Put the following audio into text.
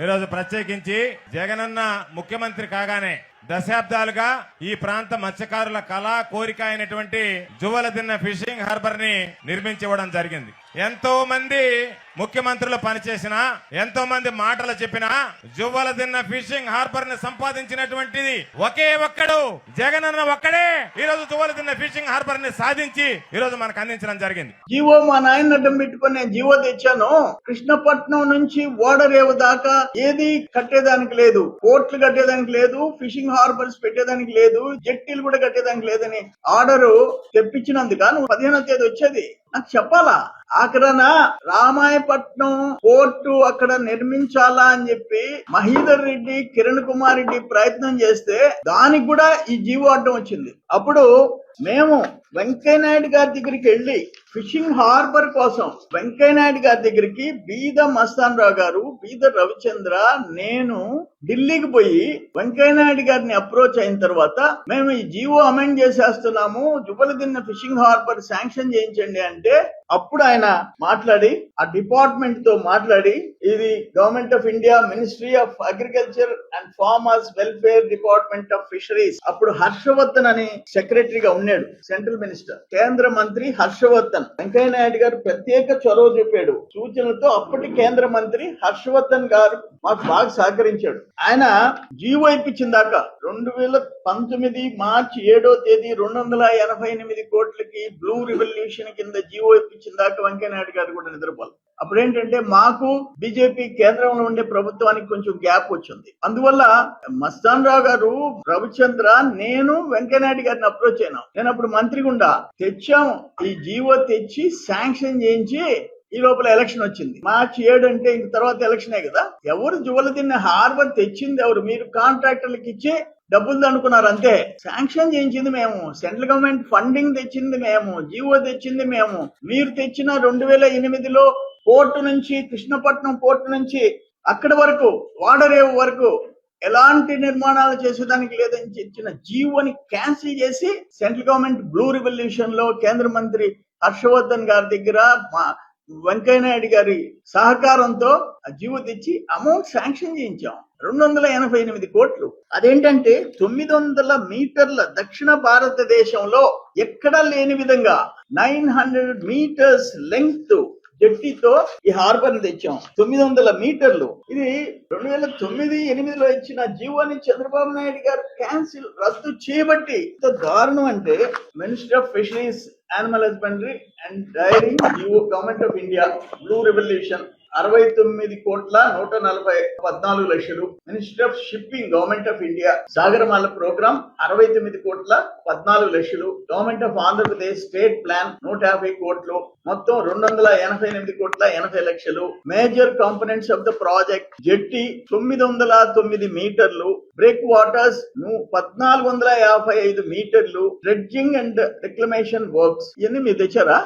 ఈరోజు ప్రత్యేకించి జగనన్న ముఖ్యమంత్రి కాగానే దశాబ్దాలుగా ఈ ప్రాంత మత్స్యకారుల కళ కోరిక అయినటువంటి జువ్వలదిన్న ఫిషింగ్ హార్బర్ ని నిర్మించి ఇవ్వడం జరిగింది. ఎంతో మంది ముఖ్యమంత్రులు పనిచేసినా, ఎంతో మంది మాటలు చెప్పినా జువ్వలదిన్న ఫిషింగ్ హార్బర్ ని సంపాదించినటువంటిది ఒకే ఒక్కడు జగనన్న ఒక్కడే. ఈ రోజు జువ్వలదిన్న ఫిషింగ్ హార్బర్ ని సాధించి ఈ రోజు మనకు అందించడం జరిగింది. జీవో మా నాయన అడ్డం పెట్టుకుని నేను జీవో తెచ్చాను. కృష్ణపట్నం నుంచి ఓడరేవు దాకా ఏది కట్టేదానికి లేదు, పోర్ట్లు కట్టేదానికి లేదు, ఫిషింగ్ హార్బర్స్ పెట్టేదానికి లేదు, జట్టీలు కూడా కట్టేదానికి లేదని ఆర్డరు తెప్పించినందుక నువ్వు 15వ తేదీ వచ్చేది నాకు చెప్పాలా? ఆఖరన రామాయపట్నం పోర్టు అక్కడ నిర్మించాలా అని చెప్పి మహీధర్ రెడ్డి, కిరణ్ కుమార్ రెడ్డి ప్రయత్నం చేస్తే దానికి కూడా ఈ జీవో అడ్డం వచ్చింది. అప్పుడు మేము వెంకయ్యనాయుడు గారి దగ్గరికి వెళ్లి ఫిషింగ్ హార్బర్ కోసం వెంకయ్యనాయుడు గారి దగ్గరికి బీద మస్తాన్ రావు గారు, బీద రవిచంద్ర, నేను ఢిల్లీకి పోయి వెంకయ్యనాయుడు గారిని అప్రోచ్ అయిన తర్వాత మేము ఈ జీవో అమెండ్ చేసేస్తున్నాము, జువ్వలదిన్న ఫిషింగ్ హార్బర్ శాంక్షన్ చేయించండి అంటే అప్పుడు ఆయన మాట్లాడి ఆ డిపార్ట్మెంట్ తో మాట్లాడి ఇది government of India ministry of agriculture and farmers welfare department of fisheries, అప్పుడు హర్షవర్ధన్ అని సెక్రటరీగా ఉన్నాడు, సెంట్రల్ మినిస్టర్, కేంద్ర మంత్రి హర్షవర్ధన్. వెంకయ్య నాయుడు గారు ప్రత్యేక చొరవ చూపాడు సూచనలతో. అప్పటి కేంద్ర మంత్రి హర్షవర్ధన్ గారు మాకు బాగా సహకరించాడు. ఆయన జీవో ఇప్పించిన దాకా 2019 మార్చి 7వ తేదీ 288 కోట్లకి బ్లూ రివల్యూషన్ కింద జీవో ఇప్పించిన దాకా వెంకయ్య నాయుడు గారు కూడా నిద్రపోవాలి. అప్పుడేంటంటే మాకు బీజేపీ కేంద్రంలో ఉండే ప్రభుత్వానికి కొంచెం గ్యాప్ వచ్చింది. అందువల్ల మస్తాన్ రావు గారు, రవిచంద్ర, నేను వెంకయ్యనాయుడు గారిని అప్రోచ్ అయినాం. నేను అప్పుడు మంత్రి గుండా తెచ్చాము, ఈ జీవో తెచ్చి శాంక్షన్ చేయించి ఈ లోపల ఎలక్షన్ వచ్చింది. మార్చి 7 అంటే ఇంక తర్వాత ఎలక్షనే కదా. ఎవరు జువ్వలదిన్న హార్బర్ తెచ్చింది ఎవరు? మీరు కాంట్రాక్టర్లకు ఇచ్చి డబ్బులు అనుకున్నారు అంతే. శాంక్షన్ చేయించింది మేము, సెంట్రల్ గవర్నమెంట్ ఫండింగ్ తెచ్చింది మేము, జీవో తెచ్చింది మేము. మీరు తెచ్చిన 2008లో పోర్టు నుంచి, కృష్ణపట్నం పోర్టు నుంచి అక్కడి వరకు వాడరేవు వరకు ఎలాంటి నిర్మాణాలు చేసేదానికి లేదని ఇచ్చిన జీవోని క్యాన్సిల్ చేసి సెంట్రల్ గవర్నమెంట్ బ్లూ రివల్యూషన్ లో కేంద్ర మంత్రి హర్షవర్ధన్ గారి దగ్గర వెంకయ్య నాయుడు గారి సహకారంతో ఆ జీవో తెచ్చి అమౌంట్ శాంక్షన్ చేయించాం, 288 కోట్లు. అదేంటంటే 900 మీటర్ల దక్షిణ భారతదేశంలో ఎక్కడా లేని విధంగా 900 మీటర్స్ లెంగ్త్ జట్టితో ఈ హార్బర్ ని తెచ్చాం. 900 మీటర్లు. ఇది 2009-8లో ఇచ్చిన జీవోని చంద్రబాబు నాయుడు గారు క్యాన్సిల్, రద్దు చేయబట్టి ఎంత దారుణం అంటే ministry of fisheries, animal husbandry and dairy GO, government of India blue revolution 69 కోట్ల 114 లక్షలు. Ministry of shipping, government of India Sagarmala programme 69 కోట్ల 14 లక్షలు. Government of Andhra Pradesh state plan 150 కోట్లు. మొత్తం 288 కోట్ల 80 లక్షలు. Major components of the project జెట్టి 909 మీటర్లు, బ్రేక్ వాటర్స్ 1455 మీటర్లు, డ్రెడ్జింగ్ అండ్ రిక్లమేషన్ వర్క్స్. ఇవన్నీ మీరు తెచ్చారా?